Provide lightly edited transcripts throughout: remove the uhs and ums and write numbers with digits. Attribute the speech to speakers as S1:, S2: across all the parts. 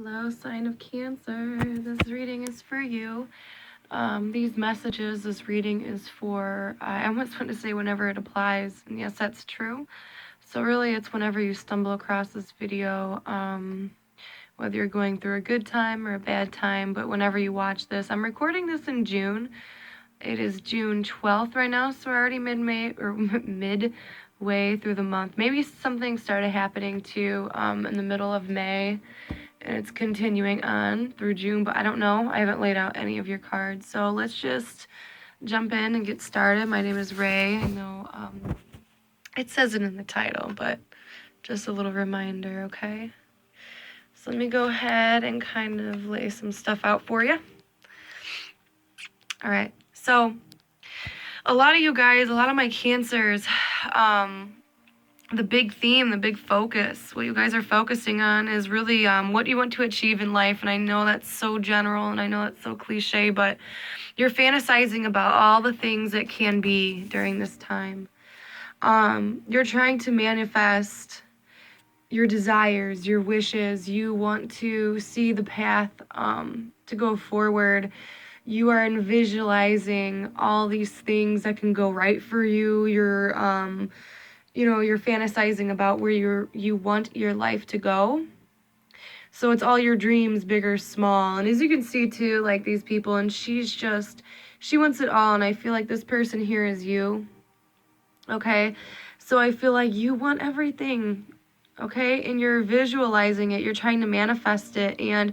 S1: Hello, sign of Cancer. This reading is for you. These messages, this reading is for, I almost want to say whenever it applies, and yes, that's true. So really, it's whenever you stumble across this video, whether you're going through a good time or a bad time, but whenever you watch this. I'm recording this in June. It is June 12th right now, so we're already mid-May, or midway through the month. Maybe something started happening too in the middle of May, and it's continuing on through June, but I don't know. I haven't laid out any of your cards, so let's just jump in and get started. My name is Ray. I know it says it in the title, but just a little reminder, okay? So let me go ahead and kind of lay some stuff out for you. All right, so a lot of you guys, a lot of my Cancers, the big theme, the big focus, what you guys are focusing on is really what you want to achieve in life. And I know that's so general and I know that's so cliche, but you're fantasizing about all the things that can be during this time. You're trying to manifest your desires, your wishes. You want to see the path to go forward. You are visualizing all these things that can go right for you. You're fantasizing about where you want your life to go. So it's all your dreams, big or small. And as you can see too, like these people, and she wants it all. And I feel like this person here is you. Okay. So I feel like you want everything. Okay. And you're visualizing it. You're trying to manifest it. And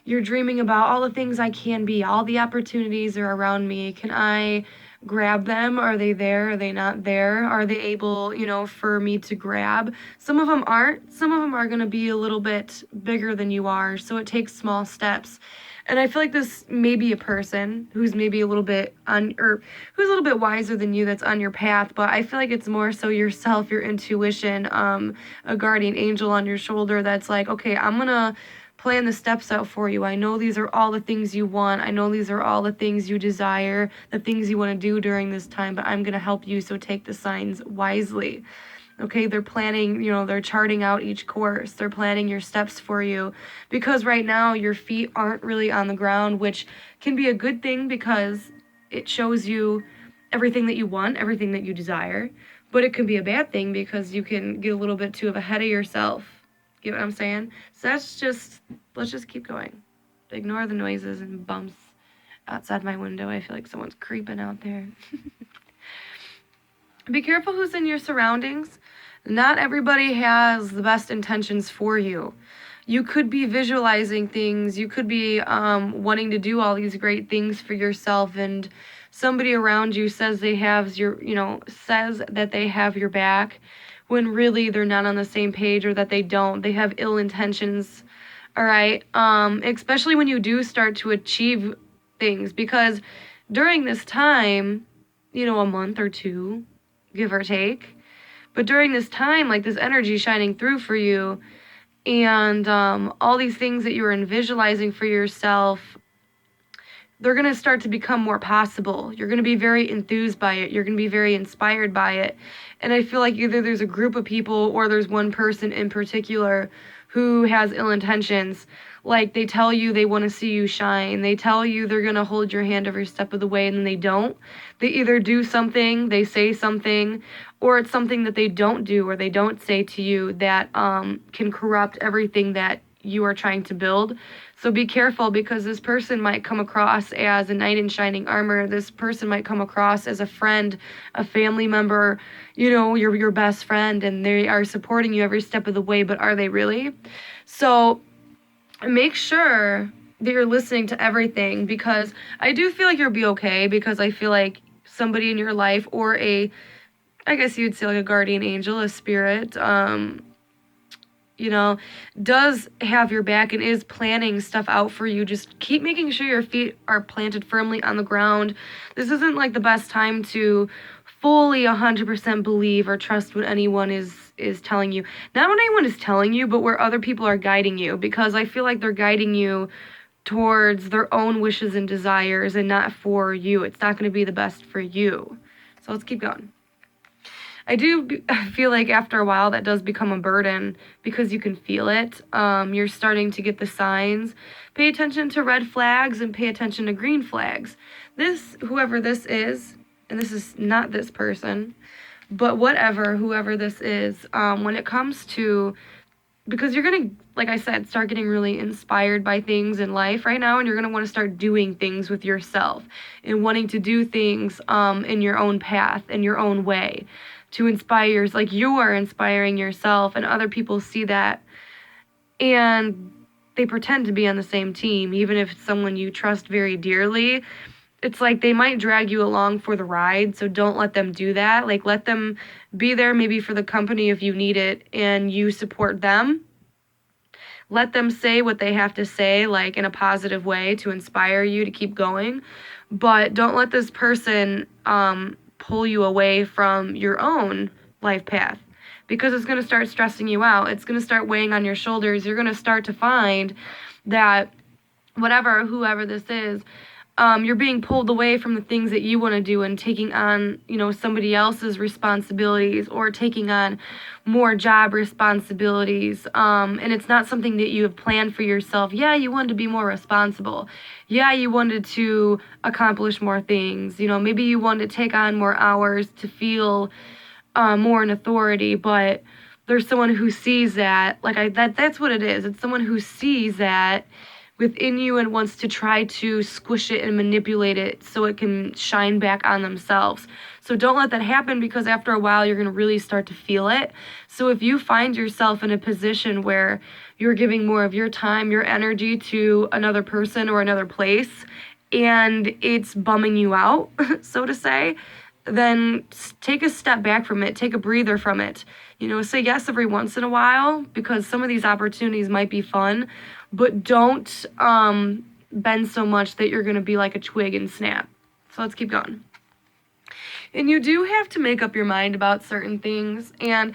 S1: you're dreaming about all the things I can be. All the opportunities are around me. Can I grab them? Are they there? Are they not there? Are they able, for me to grab? Some of them aren't. Some of them are going to be a little bit bigger than you are. So it takes small steps. And I feel like this may be a person who's maybe a little bit who's a little bit wiser than you that's on your path. But I feel like it's more so yourself, your intuition, a guardian angel on your shoulder that's like, okay, I'm going to plan the steps out for you. I know these are all the things you want. I know these are all the things you desire, the things you want to do during this time, but I'm going to help you, so take the signs wisely. Okay, they're planning, they're charting out each course. They're planning your steps for you because right now your feet aren't really on the ground, which can be a good thing because it shows you everything that you want, everything that you desire, but it can be a bad thing because you can get a little bit too ahead of yourself. Get what I'm saying? So let's just keep going. Ignore the noises and bumps outside my window. I feel like someone's creeping out there. Be careful who's in your surroundings. Not everybody has the best intentions for you. You could be visualizing things. You could be wanting to do all these great things for yourself, and somebody around you says they have says that they have your back, when really they're not on the same page, or that they don't. They have ill intentions, all right? Especially when you do start to achieve things, because during this time, a month or two, give or take, but during this time, like this energy shining through for you, and all these things that you were visualizing for yourself, they're going to start to become more possible. You're going to be very enthused by it. You're going to be very inspired by it. And I feel like either there's a group of people or there's one person in particular who has ill intentions. Like they tell you they want to see you shine. They tell you they're going to hold your hand every step of the way, and then they don't. They either do something, they say something, or it's something that they don't do or they don't say to you that can corrupt everything that you are trying to build. So be careful, because this person might come across as a knight in shining armor. This person might come across as a friend, a family member, your best friend, and they are supporting you every step of the way, but are they really? So make sure that you're listening to everything, because I do feel like you'll be okay, because I feel like somebody in your life, or I guess you'd say like a guardian angel, a spirit, does have your back and is planning stuff out for you. Just keep making sure your feet are planted firmly on the ground. This isn't like the best time to fully 100% believe or trust what anyone is telling you. Not what anyone is telling you, but where other people are guiding you, because I feel like they're guiding you towards their own wishes and desires and not for you. It's not going to be the best for you. So let's keep going. I feel like after a while that does become a burden because you can feel it. You're starting to get the signs. Pay attention to red flags and pay attention to green flags. Whoever this is, and this is not this person, but whoever this is, when it comes to, because you're going to, like I said, start getting really inspired by things in life right now, and you're going to want to start doing things with yourself and wanting to do things in your own path, in your own way, to inspire, like you are inspiring yourself, and other people see that, and they pretend to be on the same team, even if it's someone you trust very dearly. It's like they might drag you along for the ride, so don't let them do that. Like, let them be there maybe for the company if you need it, and you support them. Let them say what they have to say, like in a positive way to inspire you to keep going. But don't let this person pull you away from your own life path, because it's going to start stressing you out. It's going to start weighing on your shoulders. You're going to start to find that whoever this is, you're being pulled away from the things that you want to do and taking on, somebody else's responsibilities, or taking on more job responsibilities. And it's not something that you have planned for yourself. Yeah, you wanted to be more responsible. Yeah, you wanted to accomplish more things. Maybe you wanted to take on more hours to feel more in authority, but there's someone who sees that. That's what it is. It's someone who sees that within you and wants to try to squish it and manipulate it so it can shine back on themselves. So don't let that happen, because after a while you're going to really start to feel it. So if you find yourself in a position where you're giving more of your time, your energy to another person or another place, and it's bumming you out, so to say, then take a step back from it, take a breather from it. Say yes every once in a while, because some of these opportunities might be fun, but don't bend so much that you're going to be like a twig and snap. So let's keep going. And you do have to make up your mind about certain things, and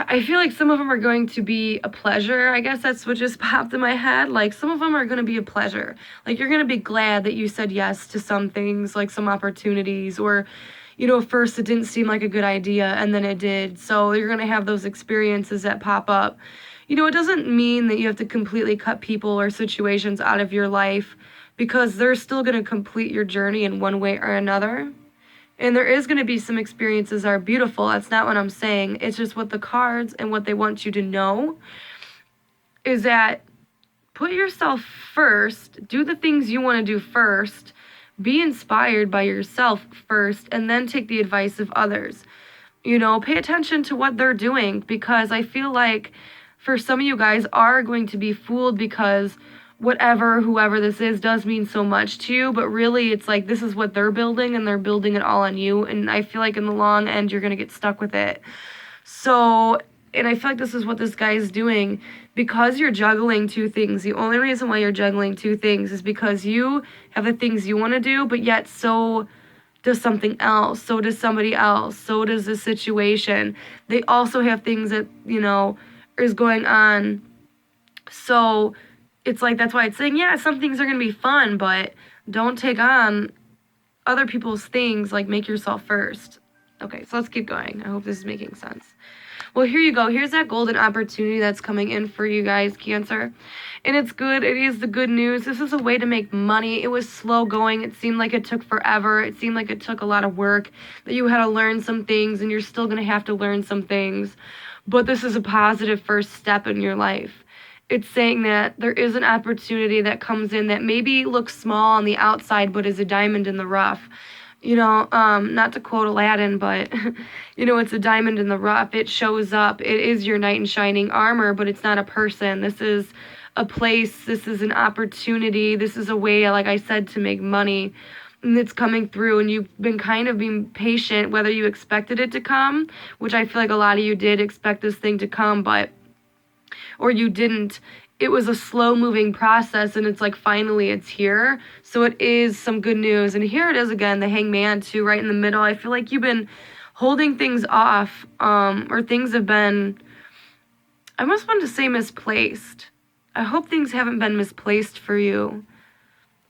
S1: I feel like some of them are going to be a pleasure. I guess that's what just popped in my head. Like, some of them are going to be a pleasure. Like, you're going to be glad that you said yes to some things, like some opportunities, or, first it didn't seem like a good idea and then it did. So you're going to have those experiences that pop up. It doesn't mean that you have to completely cut people or situations out of your life, because they're still going to complete your journey in one way or another. And there is going to be some experiences that are beautiful. That's not what I'm saying. It's just what the cards and what they want you to know is that put yourself first, do the things you want to do first, be inspired by yourself first, and then take the advice of others. Pay attention to what they're doing, because I feel like for some of you guys are going to be fooled, because whoever this is does mean so much to you, but really it's like this is what they're building, and they're building it all on you, and I feel like in the long end you're going to get stuck with it. So, and I feel like this is what this guy is doing, because you're juggling two things. The only reason why you're juggling two things is because you have the things you want to do, but yet so does something else, so does somebody else, so does the situation. They also have things that, is going on. So it's like, that's why it's saying, yeah, some things are going to be fun, but don't take on other people's things. Like, make yourself first. Okay, so let's keep going. I hope this is making sense. Well, here you go. Here's that golden opportunity that's coming in for you guys, Cancer. And it's good. It is the good news. This is a way to make money. It was slow going. It seemed like it took forever. It seemed like it took a lot of work, that you had to learn some things, and you're still going to have to learn some things. But this is a positive first step in your life. It's saying that there is an opportunity that comes in that maybe looks small on the outside, but is a diamond in the rough. Not to quote Aladdin, but, it's a diamond in the rough. It shows up. It is your knight in shining armor, but it's not a person. This is a place. This is an opportunity. This is a way, like I said, to make money. And it's coming through, and you've been kind of being patient, whether you expected it to come, which I feel like a lot of you did expect this thing to come, or you didn't. It was a slow moving process, and it's like finally it's here. So it is some good news. And here it is again, the Hangman too, right in the middle. I feel like you've been holding things off, or things have been, I almost wanted to say misplaced. I hope things haven't been misplaced for you.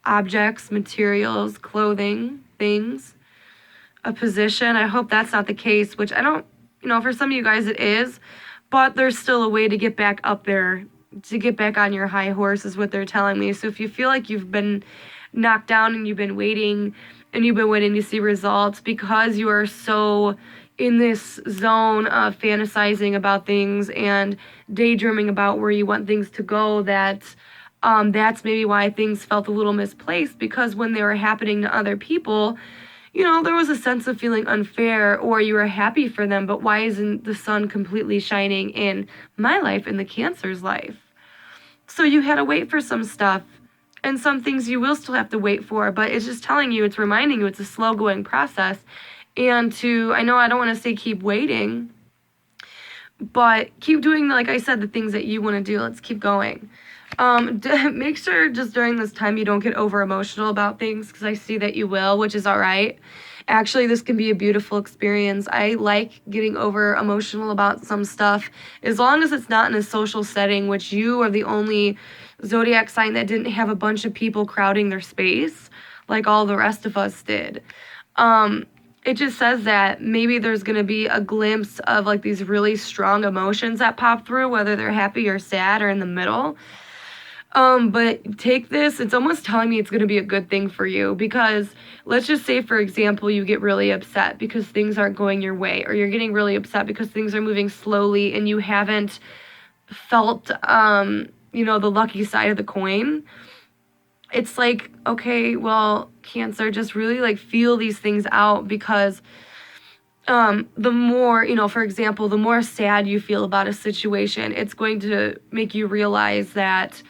S1: Objects, materials, clothing, things. a position. I hope that's not the case, which I don't, for some of you guys it is, but there's still a way to get back up there, to get back on your high horse is what they're telling me. So if you feel like you've been knocked down and you've been waiting to see results because you are so in this zone of fantasizing about things and daydreaming about where you want things to go, that's maybe why things felt a little misplaced, because when they were happening to other people, there was a sense of feeling unfair, or you were happy for them, but why isn't the sun completely shining in my life, in the Cancer's life? So you had to wait for some stuff, and some things you will still have to wait for, but it's just telling you, it's reminding you it's a slow-going process. And I know I don't want to say keep waiting, but keep doing, like I said, the things that you want to do. Let's keep going. Make sure just during this time you don't get over emotional about things, because I see that you will, which is all right. Actually, this can be a beautiful experience. I like getting over emotional about some stuff, as long as it's not in a social setting, which you are the only zodiac sign that didn't have a bunch of people crowding their space like all the rest of us did. It just says that maybe there's going to be a glimpse of like these really strong emotions that pop through, whether they're happy or sad or in the middle. But take this, it's almost telling me it's going to be a good thing for you, because let's just say, for example, you get really upset because things aren't going your way, or you're getting really upset because things are moving slowly and you haven't felt, the lucky side of the coin. It's like, okay, well, Cancer, just really like feel these things out, because the more, for example, the more sad you feel about a situation, it's going to make you realize that,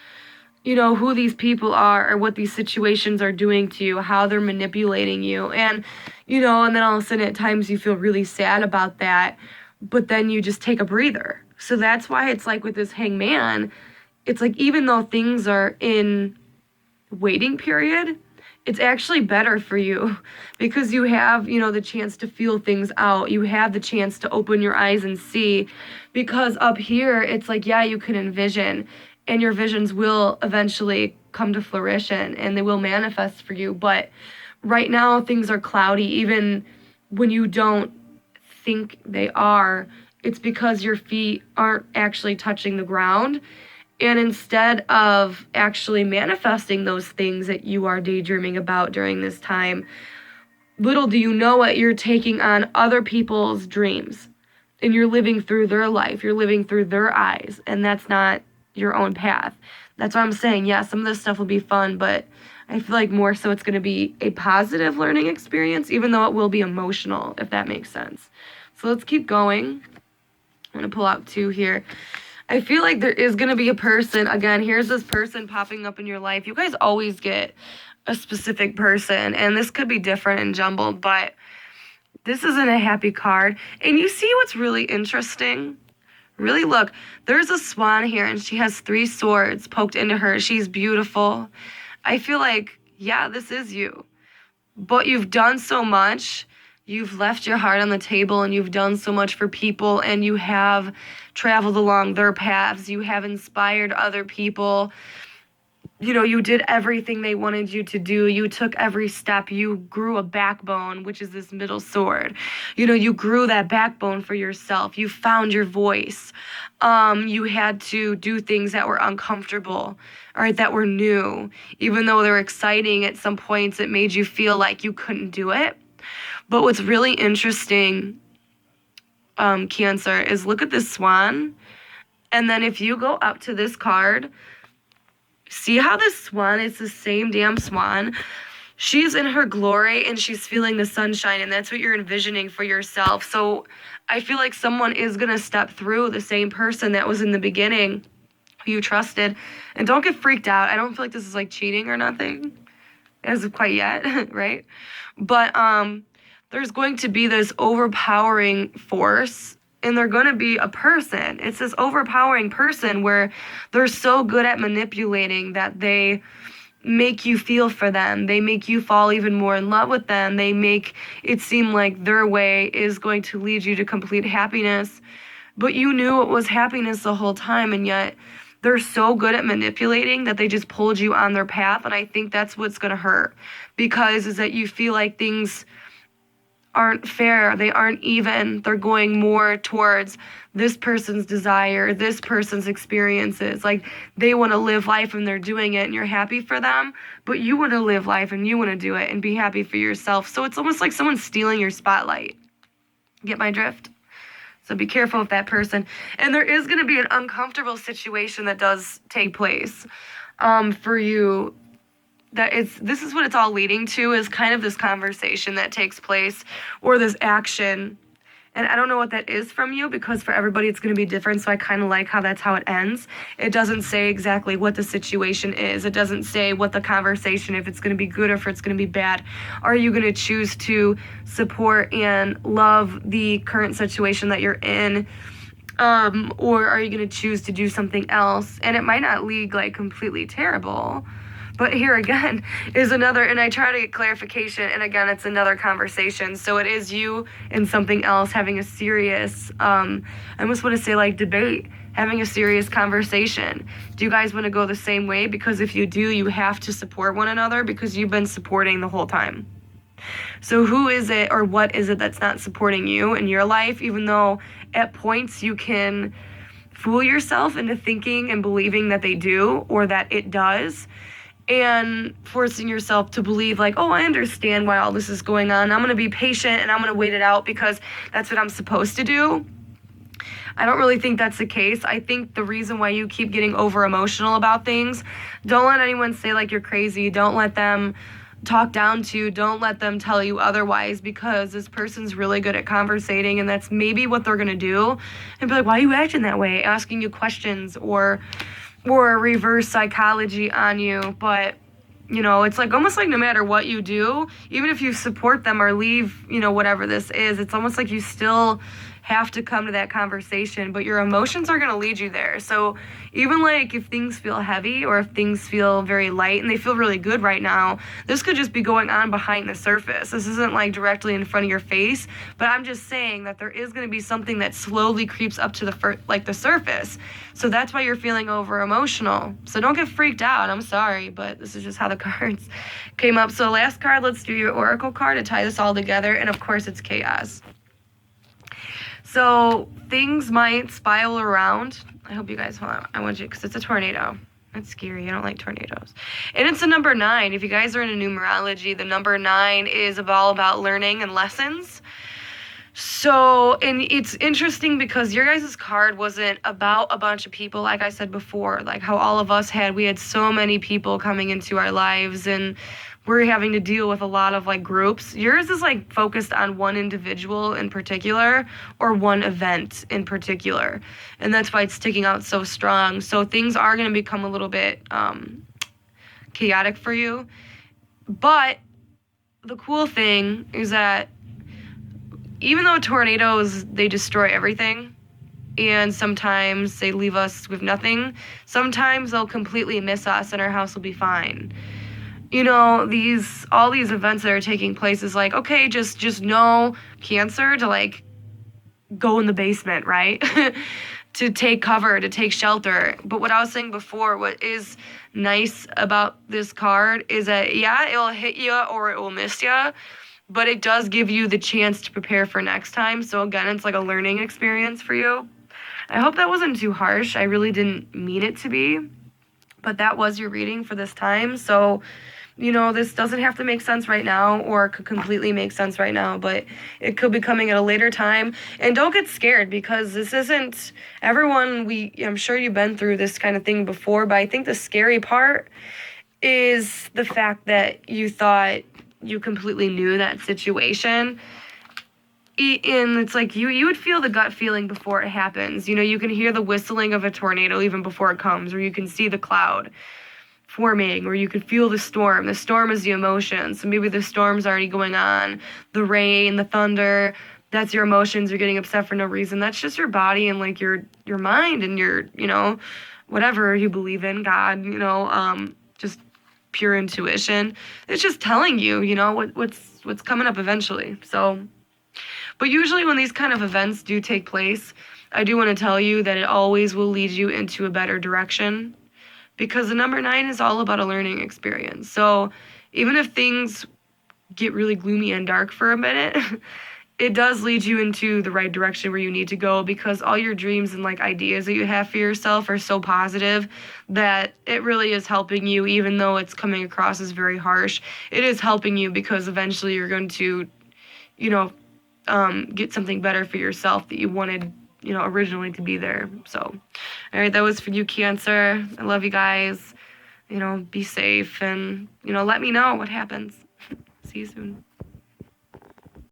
S1: who these people are, or what these situations are doing to you, how they're manipulating you. And, and then all of a sudden at times you feel really sad about that, but then you just take a breather. So that's why it's like with this Hangman, it's like, even though things are in waiting period, it's actually better for you, because you have, the chance to feel things out. You have the chance to open your eyes and see, because up here, it's like, yeah, you can envision, and your visions will eventually come to fruition and they will manifest for you. But right now, things are cloudy, even when you don't think they are. It's because your feet aren't actually touching the ground. And instead of actually manifesting those things that you are daydreaming about during this time, little do you know it, you're taking on other people's dreams. And you're living through their life. You're living through their eyes. And that's not your own path. That's what I'm saying. Yeah, some of this stuff will be fun, but I feel like more so it's going to be a positive learning experience, even though it will be emotional, if that makes sense. So let's keep going. I'm going to pull out 2 here. I feel like there is going to be a person. Again, here's this person popping up in your life. You guys always get a specific person, and this could be different and jumbled, but this isn't a happy card. And you see what's really interesting? Really look, there's a swan here, and she has 3 swords poked into her. She's beautiful. I feel like, yeah, this is you. But you've done so much. You've left your heart on the table, and you've done so much for people, and you have traveled along their paths. You have inspired other people. You did everything they wanted you to do. You took every step. You grew a backbone, which is this middle sword. You grew that backbone for yourself. You found your voice. You had to do things that were uncomfortable, all right, that were new. Even though they were exciting, at some points it made you feel like you couldn't do it. But what's really interesting, Cancer, is look at this swan. And then if you go up to this card, see how this swan is the same damn swan? She's in her glory and she's feeling the sunshine, and that's what you're envisioning for yourself. So I feel like someone is going to step through, the same person that was in the beginning who you trusted. And don't get freaked out. I don't feel like this is like cheating or nothing as of quite yet, right? But there's going to be this overpowering force, and they're going to be a person. It's this overpowering person where they're so good at manipulating that they make you feel for them. They make you fall even more in love with them. They make it seem like their way is going to lead you to complete happiness. But you knew it was happiness the whole time, and yet they're so good at manipulating that they just pulled you on their path. And I think that's what's going to hurt, because is that you feel like things aren't fair, they aren't even, they're going more towards this person's desire, this person's experiences. Like, they want to live life and they're doing it and you're happy for them, but you want to live life and you want to do it and be happy for yourself. So it's almost like someone's stealing your spotlight. Get my drift? So be careful with that person. And there is going to be an uncomfortable situation that does take place for you. This is what it's all leading to, is kind of this conversation that takes place, or this action. And I don't know what that is from you, because for everybody it's going to be different. So I kind of like how that's how it ends. It doesn't say exactly what the situation is. It doesn't say what the conversation, if it's going to be good or if it's going to be bad. Are you going to choose to support and love the current situation that you're in? Or are you going to choose to do something else? And it might not lead like completely terrible. But here again is another, and I try to get clarification, and again, it's another conversation. So it is you and something else having a serious, I almost want to say like debate, having a serious conversation. Do you guys want to go the same way? Because if you do, you have to support one another, because you've been supporting the whole time. So who is it, or what is it that's not supporting you in your life, even though at points you can fool yourself into thinking and believing that they do, or that it does, and forcing yourself to believe like, oh, I understand why all this is going on. I'm going to be patient and I'm going to wait it out because that's what I'm supposed to do. I don't really think that's the case. I think the reason why you keep getting over emotional about things, don't let anyone say like you're crazy. Don't let them talk down to you. Don't let them tell you otherwise, because this person's really good at conversating, and that's maybe what they're going to do. And be like, why are you acting that way? Asking you questions, or reverse psychology on you. But it's like almost like no matter what you do, even if you support them or leave, whatever this is, it's almost like you still have to come to that conversation, but your emotions are going to lead you there. So even like if things feel heavy, or if things feel very light and they feel really good right now, this could just be going on behind the surface. This isn't like directly in front of your face, but I'm just saying that there is going to be something that slowly creeps up to the surface. So that's why you're feeling over emotional. So don't get freaked out. I'm sorry, but this is just how the cards came up. So last card, let's do your oracle card to tie this all together. And of course it's chaos. So things might spiral around. I hope you guys, hold on. I want you, because it's a tornado. That's scary. I don't like tornadoes. And it's a number 9. If you guys are into numerology, the number 9 is all about learning and lessons. So, and it's interesting because your guys' card wasn't about a bunch of people, like I said before, like how all of us we had so many people coming into our lives, and we're having to deal with a lot of like groups. Yours is like focused on one individual in particular, or one event in particular. And that's why it's sticking out so strong. So things are going to become a little bit chaotic for you. But the cool thing is that even though tornadoes, they destroy everything, and sometimes they leave us with nothing, sometimes they'll completely miss us and our house will be fine. All these events that are taking place is like, okay, just know Cancer to like go in the basement, right? To take cover, to take shelter. But what I was saying before, what is nice about this card is that, yeah, it'll hit you or it will miss you, but it does give you the chance to prepare for next time. So again, it's like a learning experience for you. I hope that wasn't too harsh. I really didn't mean it to be, but that was your reading for this time. So, this doesn't have to make sense right now, or it could completely make sense right now, but it could be coming at a later time. And don't get scared, because this isn't everyone. I'm sure you've been through this kind of thing before, but I think the scary part is the fact that you thought you completely knew that situation. And it's like you would feel the gut feeling before it happens. You can hear the whistling of a tornado even before it comes, or you can see the cloud forming, or you could feel the storm. The storm is the emotion. So maybe the storm's already going on. The rain, the thunder, that's your emotions. You're getting upset for no reason. That's just your body and like your mind and your, whatever you believe in, God, just pure intuition. It's just telling you, what's coming up eventually. So, but usually when these kind of events do take place, I do want to tell you that it always will lead you into a better direction, because the number 9 is all about a learning experience. So even if things get really gloomy and dark for a minute, it does lead you into the right direction where you need to go, because all your dreams and like ideas that you have for yourself are so positive that it really is helping you, even though it's coming across as very harsh. It is helping you because eventually you're going to, you know, get something better for yourself that you wanted, you know, originally to be there. So, all right, that was for you, Cancer. I love you guys. You know, be safe and, you know, let me know what happens. See you soon.